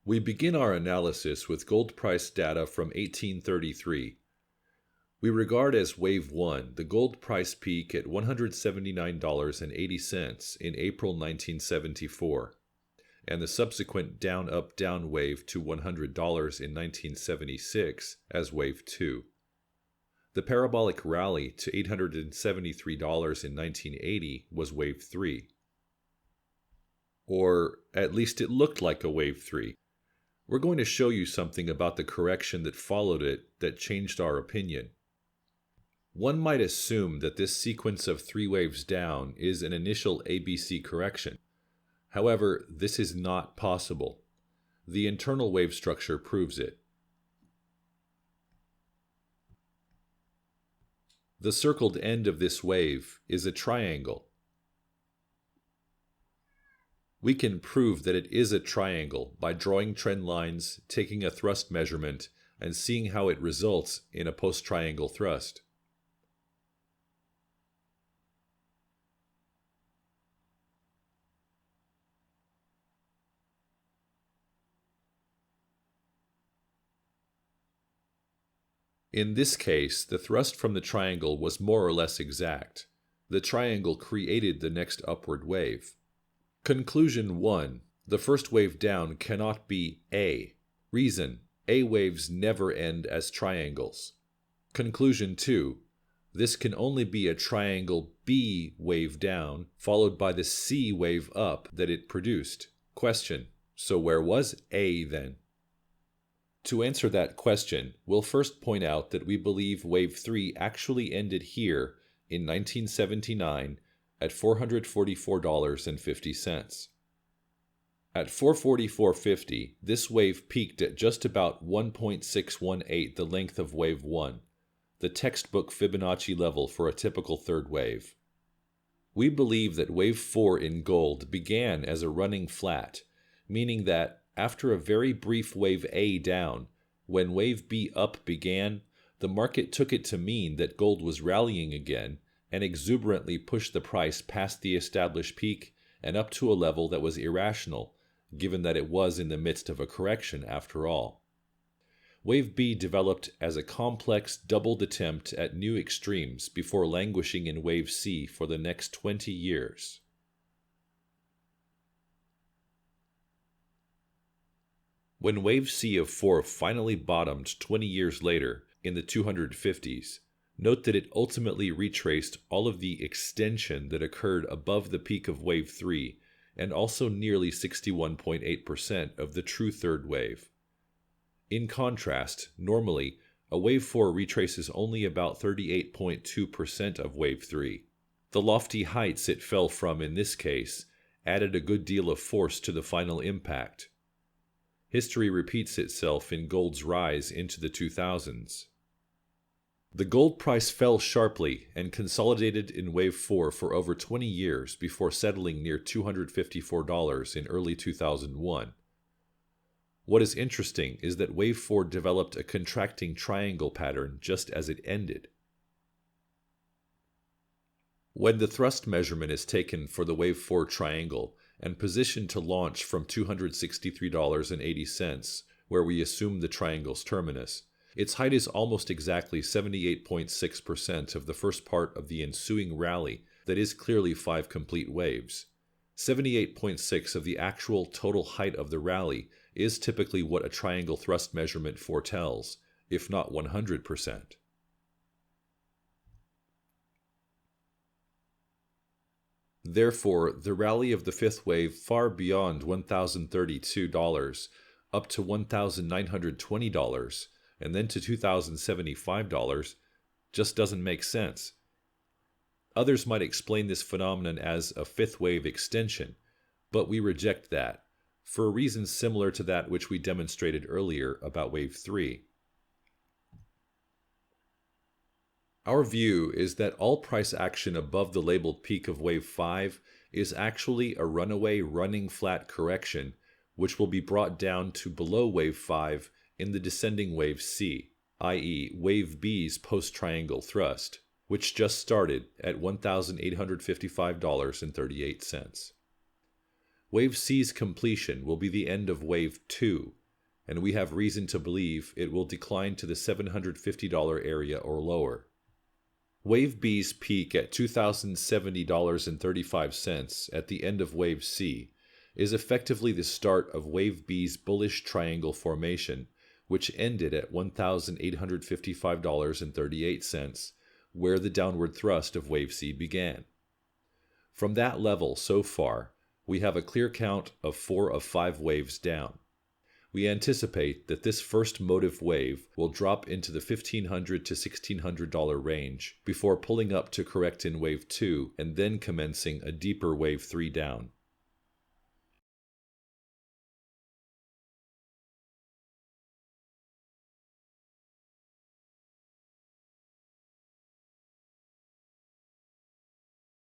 We begin our analysis with gold price data from 1833. We regard as Wave 1 the gold price peak at $179.80 in April 1974, and the subsequent down-up-down wave to $100 in 1976 as Wave 2. The parabolic rally to $873 in 1980 was Wave 3. Or at least it looked like a Wave 3. We're going to show you something about the correction that followed it that changed our opinion. One might assume that this sequence of 3 waves down is an initial ABC correction. However, this is not possible. The internal wave structure proves it. The circled end of this wave is a triangle. We can prove that it is a triangle by drawing trend lines, taking a thrust measurement, and seeing how it results in a post-triangle thrust. In this case, the thrust from the triangle was more or less exact. The triangle created the next upward wave. Conclusion 1. The first wave down cannot be A. Reason: A waves never end as triangles. Conclusion 2. This can only be a triangle B wave down, followed by the C wave up that it produced. Question: so where was A then? To answer that question, we'll first point out that we believe Wave 3 actually ended here in 1979 at $444.50. At $444.50, this wave peaked at just about 1.618 the length of Wave 1, the textbook Fibonacci level for a typical third wave. We believe that Wave 4 in gold began as a running flat, meaning that after a very brief Wave A down, when Wave B up began, the market took it to mean that gold was rallying again and exuberantly pushed the price past the established peak and up to a level that was irrational, given that it was in the midst of a correction after all. Wave B developed as a complex doubled attempt at new extremes before languishing in Wave C for the next 20 years. When Wave C of 4 finally bottomed 20 years later, in the 250s, note that it ultimately retraced all of the extension that occurred above the peak of Wave 3 and also nearly 61.8% of the true third wave. In contrast, normally, a Wave 4 retraces only about 38.2% of Wave 3. The lofty heights it fell from in this case added a good deal of force to the final impact. History repeats itself in gold's rise into the 2000s. The gold price fell sharply and consolidated in Wave 4 for over 20 years before settling near $254 in early 2001. What is interesting is that Wave 4 developed a contracting triangle pattern just as it ended. When the thrust measurement is taken for the Wave 4 triangle and positioned to launch from $263.80, where we assume the triangle's terminus, its height is almost exactly 78.6% of the first part of the ensuing rally that is clearly 5 complete waves. 78.6% of the actual total height of the rally is typically what a triangle thrust measurement foretells, if not 100%. Therefore, the rally of the fifth wave far beyond $1,032, up to $1,920, and then to $2,075, just doesn't make sense. Others might explain this phenomenon as a fifth wave extension, but we reject that, for a reason similar to that which we demonstrated earlier about Wave 3. Our view is that all price action above the labeled peak of Wave 5 is actually a runaway running flat correction, which will be brought down to below Wave 5 in the descending Wave C, i.e. Wave B's post-triangle thrust, which just started at $1,855.38. Wave C's completion will be the end of Wave 2, and we have reason to believe it will decline to the $750 area or lower. Wave B's peak at $2,070.35 at the end of Wave C is effectively the start of Wave B's bullish triangle formation, which ended at $1,855.38, where the downward thrust of Wave C began. From that level so far, we have a clear count of 4 of 5 waves down. We anticipate that this first motive wave will drop into the $1,500 to $1,600 range before pulling up to correct in Wave 2 and then commencing a deeper Wave 3 down.